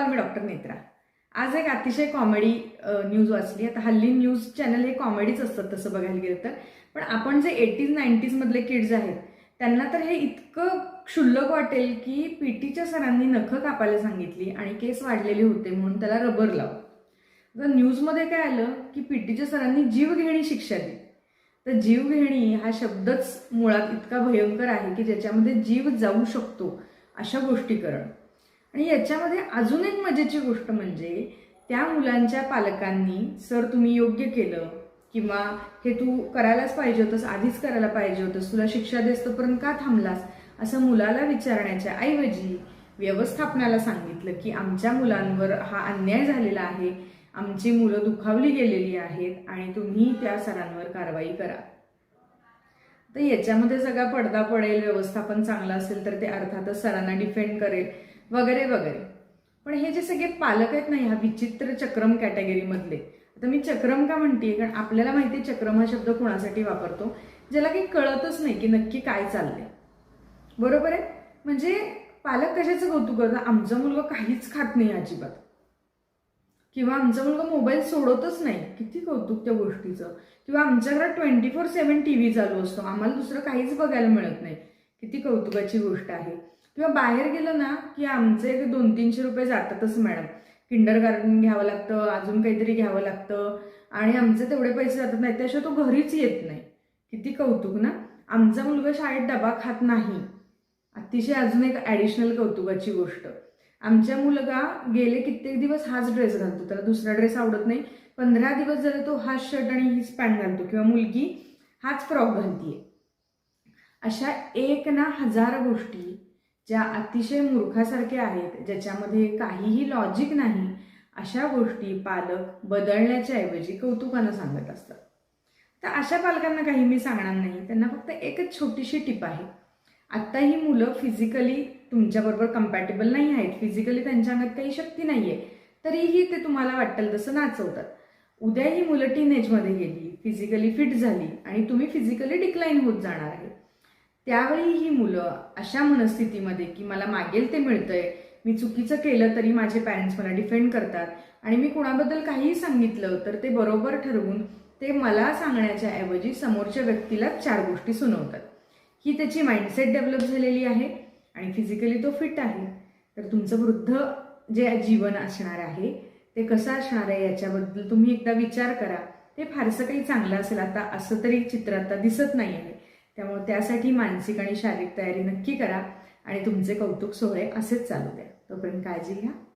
All, मी doctor Netra. आज एक अतिशय कॉमेडी न्यूज वाचली. आता हल्ली न्यूज चॅनल हे कॉमेडीच असतात तसं बघायला गेलं तर. पण आपण जे 80s 90s मधले किड्स आहेत त्यांना तर हे इतकं क्षुल्लक वाटेल की पीटीच्या सरांनी नखं कापायला सांगितली आणि केस वाढलेले होते म्हणून त्याला रबर लाव. तर न्यूजमध्ये काय आलं की पीटीच्या सरांनी जीवघेणी शिक्षा दिली. तर जीवघेणी हा शब्दच मुळात इतका भयंकर आहे की ज्याच्यामध्ये जीव जाऊ शकतो अशा गोष्टी करणं. आणि याच्यामध्ये अजून एक मजेची गोष्ट म्हणजे त्या मुलांच्या पालकांनी सर तुम्ही योग्य केलं किंवा हे तू करायलाच पाहिजे होतंस, आधीच करायला पाहिजे होतंस, तुला शिक्षा देस्तोपर्यंत का थांबलास असं मुलाला विचारण्याच्या ऐवजी व्यवस्थापनाला सांगितलं की आमच्या मुलांवर हा अन्याय झालेला आहे, आमची मुलं दुखावली गेलेली आहेत आणि तुम्ही त्या सरांवर कारवाई करा. तर याच्यामध्ये सगळा पडदा पडेल, व्यवस्थापन चांगलं असेल तर ते अर्थातच सरांना डिफेंड करेल वगैरे वगैरे. पण हे जे सगळे पालक आहेत ना ह्या विचित्र चक्रम कॅटेगरीमधले, आता मी चक्रम का म्हणते कारण आपल्याला माहिती आहे चक्रम हा शब्द कोणासाठी वापरतो, ज्याला काही कळतच नाही की नक्की काय चाललंय. बरोबर आहे. म्हणजे पालक कशाचं कौतुक करतात, आमचा मुलगा काहीच खात नाही अजिबात, किंवा आमचा मुलगा मोबाईल सोडतच नाही, किती कौतुक त्या गोष्टीचं. किंवा आमच्या घरात 24/7 TV चालू असतो, आम्हाला दुसरं काहीच बघायला मिळत नाही, किती कौतुकाची गोष्ट आहे. किंवा बाहेर गेलं ना की आमचे 200-300 रुपये जातातच मॅडम, किंडर गार्डन घ्यावं लागतं, अजून काहीतरी घ्यावं लागतं आणि आमचे तेवढे पैसे जातात नाही, त्याशिवाय तो घरीच येत नाही. किती कौतुक ना. आमचा मुलगा शाळेत डबा खात नाही, अतिशय अजून एक ॲडिशनल कौतुकाची गोष्ट. आमचा मुलगा गेले कित्येक दिवस हाच ड्रेस घालतो, त्याला दुसरा ड्रेस आवडत नाही. 15 दिवस झाले तो हाच शर्ट आणि हीच पॅन्ट घालतो, किंवा मुलगी हाच फ्रॉक घालतीये. अशा 1000 गोष्टी ज्या अतिशय मूर्खासारख्या आहेत, ज्याच्यामध्ये काहीही लॉजिक नाही, अशा गोष्टी पालक बदलण्याच्या ऐवजी कौतुकानं सांगत असतात. तर अशा पालकांना काही मी सांगणार नाही, त्यांना फक्त एकच छोटीशी टिप आहे. आत्ता ही मुलं फिजिकली तुमच्याबरोबर कम्पॅटेबल नाही आहेत, फिजिकली त्यांच्या अंगात काही शक्ती नाही आहे, तरीही ते तुम्हाला वाटेल तसं नाचवतात. उद्या ही मुलं टीनेजमध्ये गेली, फिजिकली फिट झाली आणि तुम्ही फिजिकली डिक्लाइन होत जाणार आहे. त्यावेळी ही मुलं अशा मनस्थितीमध्ये की मला मागेल ते मिळतंय, मी चुकीचं केलं तरी माझे पॅरेंट्स मला डिफेंड करतात आणि मी कुणाबद्दल काहीही सांगितलं तर ते बरोबर ठरवून ते मला सांगण्याच्या ऐवजी समोरच्या व्यक्तीला 4 गोष्टी सुनावतात. ही त्याची माइंडसेट डेव्हलप झालेली आहे आणि फिजिकली तो फिट आहे. तर तुमचं वृद्ध जे जीवन असणार आहे ते कसं असणार आहे याच्याबद्दल तुम्ही एकदा विचार करा. ते फारसं काही चांगलं असेल आता असं तरी चित्र आता दिसत नाही आहे. त्यामुळे त्यासाठी मानसिक आणि शारीरिक तयारी नक्की करा आणि तुमचे कौतुक सोहळे असेच चालू द्या. तोपर्यंत काळजी घ्या.